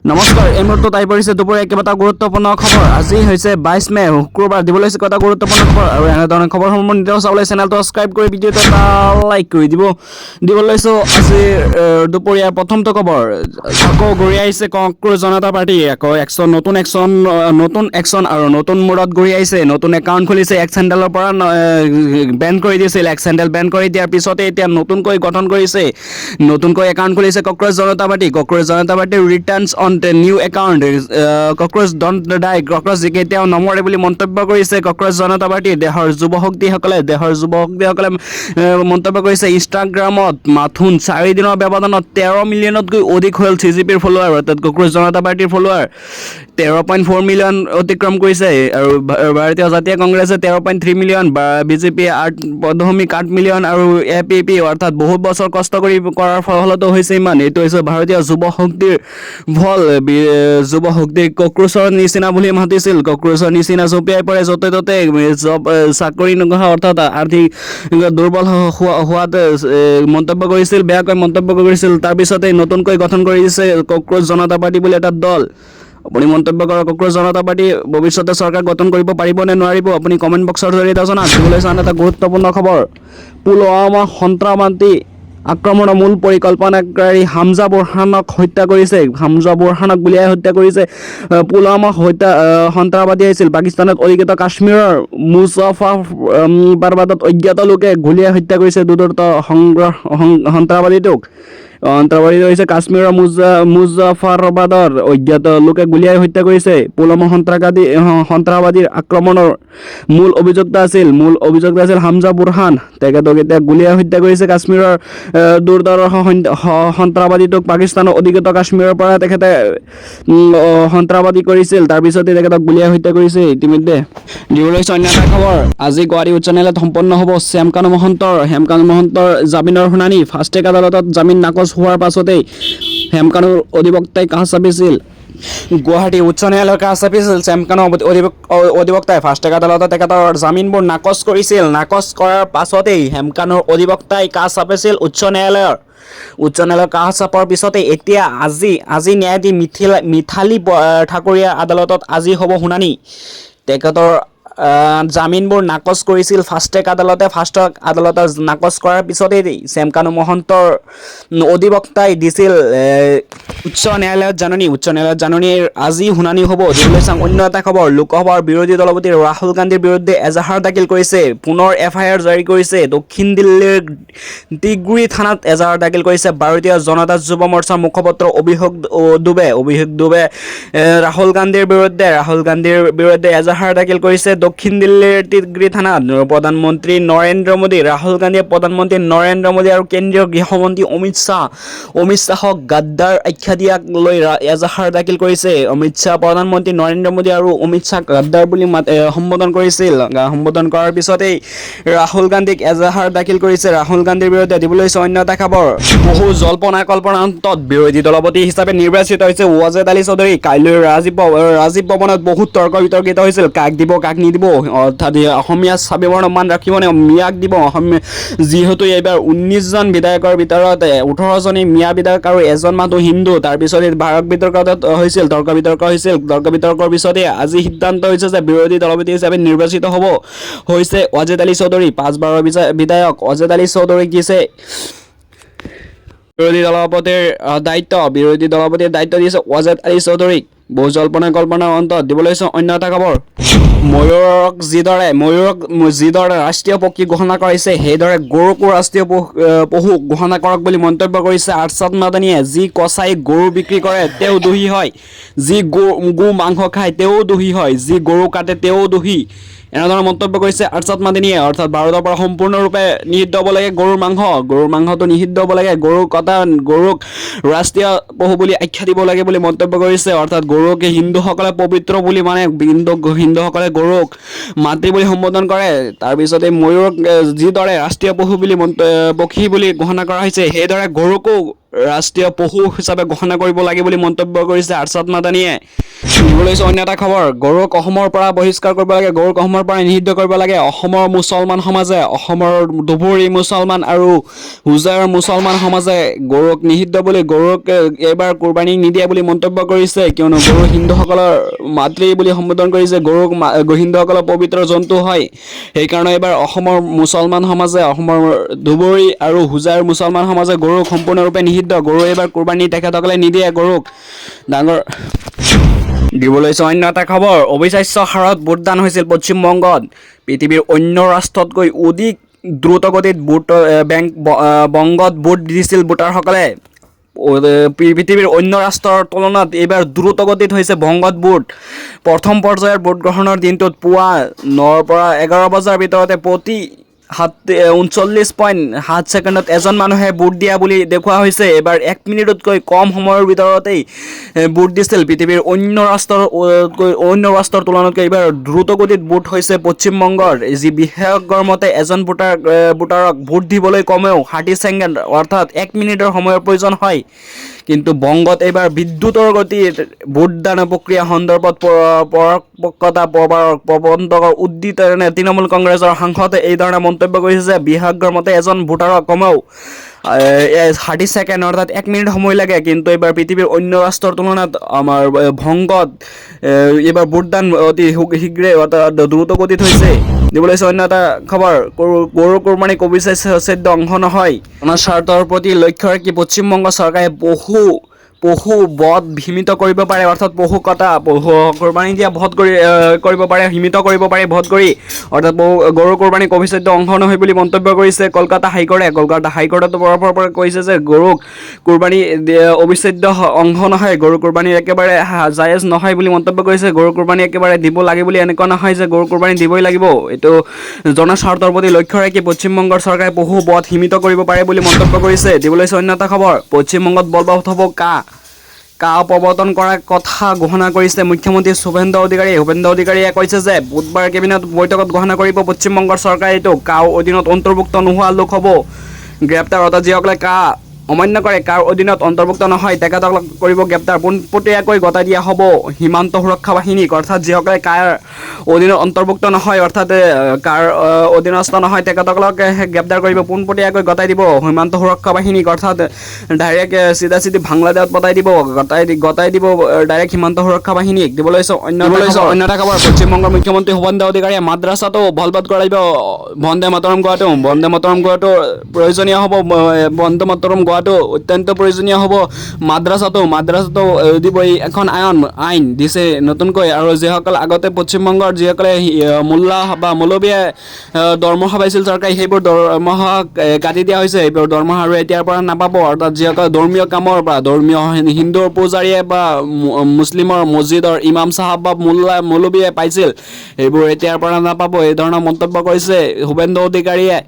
নমস্কাৰ, এই মুহূৰ্তত আহি পৰিছে দুপৰীয়া কেইবাটাও গুৰুত্বপূৰ্ণ খবৰ। আজি হৈছে 22 মে, শুক্ৰবাৰ। দিবলৈ হৈছে কেইবাটাও গুৰুত্বপূৰ্ণ খবৰ আৰু এনেধৰণৰ খবৰসমূহ নিতৌ চাবলৈ চেনেলটো ছাবস্ক্ৰাইব কৰি ভিডিঅ'টো এটা লাইক কৰি দিবলৈ লৈছোঁ। আজি দুপৰীয়া প্ৰথমটো খবৰ, আকৌ ঘূৰি আহিছে কংগ্ৰেছ জনতা পাৰ্টি। আকৌ নতুন একশ্যন আৰু নতুন মূৰত ঘূৰি আহিছে। নতুন একাউণ্ট খুলিছে। এক্স হেণ্ডেলৰ পৰা বেন কৰি দিছিল। এক্স হেণ্ডেল বেন কৰি দিয়াৰ পিছতে এতিয়া নতুনকৈ গঠন কৰিছে, নতুনকৈ একাউণ্ট খুলিছে কংগ্ৰেছ জনতা পাৰ্টি। কংগ্ৰেছ জনতা পাৰ্টিৰ returns on new account, cockroach don't die, cockroach কেতিয়াও নমৰে বুলি মন্তব্য কৰিছে কংগ্ৰেছ জনতা পাৰ্টি। দেশৰ যুৱশক্তিসকলে মন্তব্য কৰিছে। ইনষ্টাগ্ৰামত মাথোন 4 দিনৰ ব্যৱধানত 13 মিলিয়নতকৈ অধিক হ'ল CGPৰ ফলোৱাৰ, অৰ্থাৎ কংগ্ৰেছ জনতা পাৰ্টিৰ ফলোৱাৰ 13.4 মিলিয়ন অতিক্ৰম কৰিছে। আৰু ভাৰতীয় জাতীয় কংগ্ৰেছে 13.3 মিলিয়ন, BJP 8.8 মিলিয়ন আৰু APP অৰ্থাৎ বহুত বছৰ কষ্ট কৰাৰ ফলতো হৈছে ইমান। এইটো হৈছে ভাৰতীয় যুৱশক্তিৰ ফল। যুৱশক্তিক কক্ৰোচৰ নিচিনা বুলি মাতিছিল। কক্ৰোচৰ নিচিনা জঁপিয়াই পৰে য'তে ত'তে, চাকৰি নোহোৱা অৰ্থাৎ আৰ্থিক দুৰ্বল হোৱাত মন্তব্য কৰিছিল, বেয়াকৈ মন্তব্য কৰিছিল। তাৰপিছতে নতুনকৈ গঠন কৰিছে কক্ৰোচ জনতা পাৰ্টি বুলি এটা দল। আপুনি মন্তব্য কৰক, কক্ৰোচ জনতা পাৰ্টি ভৱিষ্যতে চৰকাৰ গঠন কৰিব পাৰিব নে নোৱাৰিব, আপুনি কমেণ্ট বক্সৰ জৰিয়তে জনাওক। দিবলৈ চান এটা গুৰুত্বপূৰ্ণ খবৰ, পুলৱামা সন্ত্ৰাসবাদী আক্ৰমণৰ মূল পৰিকল্পনাকাৰী হামজা বুৰহানক হত্যা কৰিছে। হামজা বুৰহানক গুলীয়াই হত্যা কৰিছে। পুলৱামা সন্ত্ৰাসবাদী আছিল। পাকিস্তানত অধিকৃত কাশ্মীৰৰ মুজাফফৰবাদত অজ্ঞাত লোকে গুলীয়াই হত্যা কৰিছে দুৰ্ধৰ্ষ সন্ত্ৰাসবাদীটোক। সন্ত্ৰাসবাদী হৈছে কাশ্মীৰৰ মুজাফফৰবাদৰ অজ্ঞাত লোকে গুলীয়াই হত্যা কৰিছে। পুলৱামা সন্ত্ৰাসবাদীৰ আক্ৰমণৰ মূল অভিযুক্ত আছিল হামজা বুৰহান। তেখেতক এতিয়া গুলীয়াই হত্যা কৰিছে কাশ্মীৰৰ দুৰ্ধৰ্ষ সন্ত্ৰাসবাদীটোক। পাকিস্তানৰ অধিকৃত কাশ্মীৰৰ পৰা তেখেতে সন্ত্ৰাসবাদী কৰিছিল, তাৰপিছতে তেখেতক গুলীয়াই হত্যা কৰিছে ইতিমধ্যে। দিবলৈ অন্য এটা খবৰ, আজি গুৱাহাটী উচ্চ ন্যায়ালয়ত সম্পন্ন হ'ব হেমকানু মহন্তৰ জামিনৰ শুনানি। ফাষ্ট ট্ৰেক আদালতত জামিন নাকচ হোৱাৰ পাছতেই হেমকানুৰ অধিবক্তাই কাষ চাপিছিল। গুৱাহাটী উচ্চ ন্যায়ালয়ৰ কাষ চাপিছিল হেমকানুৰ অধিবক্তাই। ফাষ্ট ট্ৰেক আদালতত তেখেতৰ জামিনবোৰ নাকচ কৰিছিল। নাকচ কৰাৰ পাছতেই হেমকানুৰ অধিবক্তাই কাষ চাপিছিল উচ্চ ন্যায়ালয়ৰ কাষ চাপৰ পিছতে এতিয়া আজি ন্যায়াধীশ মিথালী ঠাকুৰীয়া আদালতত আজি হ'ব শুনানি। তেখেতৰ জামিনবোৰ নাকচ কৰিছিল ফাষ্ট ট্ৰেক আদালতে। ফাষ্ট ট্ৰেক আদালতে নাকচ কৰাৰ পিছতেই হেমকানু মহন্তৰ অধিবক্তাই দিছিল উচ্চ ন্যায়ালয়ত জাননীৰ আজি শুনানি হ'ব। দিবলৈ চাওঁ অন্য এটা খবৰ, লোকসভাৰ বিৰোধী দলপতি ৰাহুল গান্ধীৰ বিৰুদ্ধে এজাহাৰ দাখিল কৰিছে। পুনৰ FIR জাৰি কৰিছে। দক্ষিণ দিল্লীৰ তিগৰি থানাত এজাহাৰ দাখিল কৰিছে ভাৰতীয় জনতা যুৱ মৰ্চাৰ মুখপাত্ৰ অভিষেক দুবে ৰাহুল গান্ধীৰ বিৰুদ্ধে এজাহাৰ দাখিল কৰিছে দক্ষিণ দিল্লীৰ তিগৰি থানাত। ৰাহুল গান্ধীয়ে প্ৰধানমন্ত্ৰী নৰেন্দ্ৰ মোদী আৰু কেন্দ্ৰীয় গৃহমন্ত্ৰী অমিত শ্বাহক গাদ্দাৰ আখ্যা দিয়াক লৈ এজাহাৰ দাখিল কৰিছে। প্ৰধানমন্ত্ৰী নৰেন্দ্ৰ মোদী আৰু অমিত শ্বাহক গাদ্দাৰ বুলি সম্বোধন কৰিছিল। সম্বোধন কৰাৰ পিছতেই ৰাহুল গান্ধীক এজাহাৰ দাখিল কৰিছে ৰাহুল গান্ধীৰ বিৰুদ্ধে। দিবলৈ অন্য এটা খবৰ, বহু জল্পনা কল্পনাৰ অন্তত বিৰোধী দলপতি হিচাপে নিৰ্বাচিত হৈছে ৱাজেদ আলী চৌধুৰী। কাইলৈ ৰাজীৱ ভৱনত বহুত তৰ্ক বিতৰ্কিত হৈছিল, কাক দিব কাক নিদিব, অৰ্থাৎ অসমীয়া ছাবিবৰ্ণ মান ৰাখিবনে মিয়াক দিব। যিহেতু এইবাৰ 19জন বিধায়কৰ ভিতৰত 18জনেই মিয়া বিধায়ক আৰু এজন মানুহ হিন্দু। তাৰপিছতে তৰ্ক বিতৰ্ক হৈছিল। তৰ্ক বিতৰ্কৰ পিছতে আজি সিদ্ধান্ত হৈছে যে বিৰোধী দলপতি হিচাপে নিৰ্বাচিত হৈছে ৱাজেদ আলী চৌধুৰী। 5 বাৰৰ বিধায়ক ৱাজেদ আলী চৌধুৰীক দিছে বিৰোধী দলপতিৰ দায়িত্ব দিছে ৱাজেদ আলী চৌধুৰীক। বহু জল্পনা কল্পনাৰ অন্তত। দিবলৈ অন্য এটা খবৰ, ময়ূৰক যিদৰে ৰাষ্ট্ৰীয় পক্ষী ঘোষণা কৰিছে, সেইদৰে গৰুকো ৰাষ্ট্ৰীয় পশু ঘোষণা কৰক বুলি মন্তব্য কৰিছে আৰ্ছাদ মাদানীয়ে। যি কচাই গৰু বিক্ৰী কৰে তেওঁ দোষী হয়, যি গো মাংস খায় তেওঁ দোষী হয়, যি গৰু কাটে তেওঁ দোষী। এনেধৰণৰ মন্তব্য কৰিছে আৰ্ছাদ মাদানীয়ে। অৰ্থাৎ ভাৰতৰ পৰা সম্পূৰ্ণৰূপে নিষিদ্ধ হ'ব লাগে গৰুৰ মাংসটো নিষিদ্ধ হ'ব লাগে। গৰুক ৰাষ্ট্ৰীয় পশু বুলি আখ্যা দিব লাগে বুলি মন্তব্য কৰিছে। অৰ্থাৎ গৰুক হিন্দুসকলে পবিত্ৰ বুলি মানে, হিন্দুসকলে গৰুক মাতৃ বুলি সম্বোধন কৰে। তাৰপিছতে ময়ূৰক যিদৰে ৰাষ্ট্ৰীয় পক্ষী বুলি ঘোষণা কৰা হৈছে, সেইদৰে গৰুকো ৰাষ্ট্ৰীয় পশু হিচাপে ঘোষণা কৰিব লাগে বুলি মন্তব্য কৰিছে আৰ্ছাদ মাদানীয়ে। দিবলৈ অন্য এটা খবৰ গৰুক অসমৰ পৰা বহিষ্কাৰ কৰিব লাগে গৰুক অসমৰ পৰা নিষিদ্ধ কৰিব লাগে অসমৰ মুছলমান সমাজে অসমৰ ধুবুৰী মুছলমান আৰু হুজাৰ মুছলমান সমাজে গৰুক নিষিদ্ধ বুলি গৰুক এইবাৰ কুৰবানী নিদিয়ে বুলি মন্তব্য কৰিছে কিয়নো গৰু হিন্দুসকলৰ মাতৃ বুলি সম্বোধন কৰিছে গৰুক হিন্দুসকলৰ পবিত্ৰ জন্তু হয় সেইকাৰণে এইবাৰ অসমৰ মুছলমান সমাজে অসমৰ ধুবুৰী আৰু হুজাৰ মুছলমান সমাজে গৰুক সম্পূৰ্ণৰূপে নিষিদ্ধ গৰু এইবাৰ কুৰবানী তেখেতসকলে নিদিয়ে গৰুক ডাঙৰ দিবলৈ অন্য এটা খবৰ অবিশ্বাস্য হাৰত ভোটদান হৈছিল পশ্চিমবংগত পৃথিৱীৰ অন্য ৰাষ্ট্ৰতকৈ অধিক দ্ৰুতগতিত বংগত ভোট দিছিল ভোটাৰসকলে পৃথিৱীৰ অন্য ৰাষ্ট্ৰৰ তুলনাত এইবাৰ দ্ৰুতগতিত হৈছে বংগত ভোট প্ৰথম পৰ্যায়ৰ ভোট গ্ৰহণৰ দিনটোত পুৱা 9ৰ পৰা 11 বজাৰ ভিতৰতে প্ৰতি 39.7 ছেকেণ্ডত এজন মানুহে ভোট দিয়া বুলি দেখুওৱা হৈছে এবাৰ 1 মিনিটতকৈ কম সময়ৰ ভিতৰতেই ভোট দিছিল পৃথিৱীৰ অন্য ৰাষ্ট্ৰৰ তুলনাতকৈ এইবাৰ দ্ৰুতগতিত ভোট হৈছে পশ্চিমবংগৰ যি বিশেষজ্ঞৰ মতে এজন ভোটাৰক ভোট দিবলৈ কমেও 30 ছেকেণ্ড অৰ্থাৎ 1 মিনিটৰ সময়ৰ প্ৰয়োজন হয় কিন্তু বংগত এইবাৰ বিদ্যুতৰ গতিত ভোটদান প্ৰক্ৰিয়া সন্দৰ্ভত পৰোক্ষতা প্ৰবন্ধকৰ উদ্ধৃতনে তৃণমূল কংগ্ৰেছৰ সাংসদে এই ধৰণে মন্তব্য কৰিছে যে বিশেষজ্ঞৰ মতে এজন ভোটাৰক কমেও 30 ছেকেণ্ড অৰ্থাৎ 1 মিনিট সময় লাগে কিন্তু এইবাৰ পৃথিৱীৰ অন্য ৰাষ্ট্ৰৰ তুলনাত আমাৰ ভংগত এইবাৰ ভোটদান অতি শীঘ্ৰে অৰ্থাৎ দ্ৰুতগতিত হৈছে দিবলৈ অন্য এটা খবৰ গৰু কুৰবানী অবিচ্ছেদ্য অংশ নহয় জনস্বাৰ্থৰ প্ৰতি লক্ষ্য ৰাখি পশ্চিমবংগ চৰকাৰে পশু বধ সীমিত কৰিব পাৰে অৰ্থাৎ কুৰবানী দিয়া বধ কৰিব পাৰে সীমিত কৰিব পাৰে বধ কৰি অৰ্থাৎ গৰু কুৰবানী অবিচ্ছেদ্য অংশ নহয় বুলি মন্তব্য কৰিছে কলকাতা হাইকোৰ্টে তৰফৰ পৰা কৈছে যে গৰুক কুৰবানী অবিচ্ছেদ্য অংশ নহয় গৰু কুৰবানী একেবাৰে জায়েজ নহয় বুলি মন্তব্য কৰিছে গৰু কুৰবানী একেবাৰে দিব লাগে বুলি এনেকুৱা নহয় যে গৰু কুৰবানী দিবই লাগিব এইটো জনস্বাৰ্থৰ প্ৰতি লক্ষ্য ৰাখি পশ্চিমবংগৰ চৰকাৰে পশু বধ সীমিত কৰিব পাৰে বুলি মন্তব্য কৰিছে দিবলৈ অন্য এটা খবৰ পশ্চিমবংগত বলবৎ হ'ব কা প্ৰৱৰ্তন কৰাৰ কথা ঘোষণা কৰিছে মুখ্যমন্ত্ৰী ভূপেন্দ্ৰ অধিকাৰীয়ে কৈছে যে বুধবাৰ কেবিনেট বৈঠকত ঘোষণা কৰিব পশ্চিমবংগৰ চৰকাৰে এইটো কাও অধীনত অন্তৰ্ভুক্ত নোহোৱা লোক হ'ব গ্ৰেপ্তাৰ অৰ্থাৎ যিসকলে অমান্য কৰে কাৰ অধীনত অন্তৰ্ভুক্ত নহয় তেখেতসকলক কৰিব গ্ৰেপ্তাৰ পোনপটীয়াকৈ গতাই দিয়া হ'ব সীমান্ত সুৰক্ষা বাহিনীক অৰ্থাৎ যিসকলে কাৰ অধীনত অন্তৰ্ভুক্ত নহয় অৰ্থাৎ কাৰ অধীনস্থ নহয় তেখেতসকলক গ্ৰেপ্তাৰ কৰিব পোনপটীয়াকৈ গতাই দিব সীমান্ত সুৰক্ষা বাহিনীক অৰ্থাৎ ডাইৰেক্ট চিধা বাংলাদেশত গতাই দিব ডাইৰেক্ট সীমান্ত সুৰক্ষা বাহিনীক দিবলৈ অন্য এটা খবৰ পশ্চিমবংগৰ মুখ্যমন্ত্ৰী ভূপেন্দ্ৰ অধিকাৰীয়ে মাদ্ৰাছাতো বলবৎ কৰাইব বন্দে মাতৰম গোৱাটো প্ৰয়োজনীয় হ'ব বন্দে মাতৰম গোৱাটো অত্যন্ত প্ৰয়োজনীয় হ'ব মাদ্ৰাছাতো দিব এখন আইন দিছে নতুনকৈ আৰু যিসকল আগতে পশ্চিমবংগৰ যিসকলে মোল্লা বা মৌলবীয়ে দৰমহা পাইছিল চৰকাৰে সেইবোৰ দৰমহা কাটি দিয়া হৈছে এইবোৰ দৰমহা আৰু এতিয়াৰ পৰা নাপাব অৰ্থাৎ যিসকলে ধৰ্মীয় কামৰ পৰা ধৰ্মীয় হিন্দুৰ পূজাৰীয়ে বা মুছলিমৰ মছজিদৰ ইমাম চাহাব বা মৌলবীয়ে পাইছিল সেইবোৰ এতিয়াৰ পৰা নাপাব এই ধৰণৰ মন্তব্য কৰিছে ভূপেন্দ্ৰ অধিকাৰীয়ে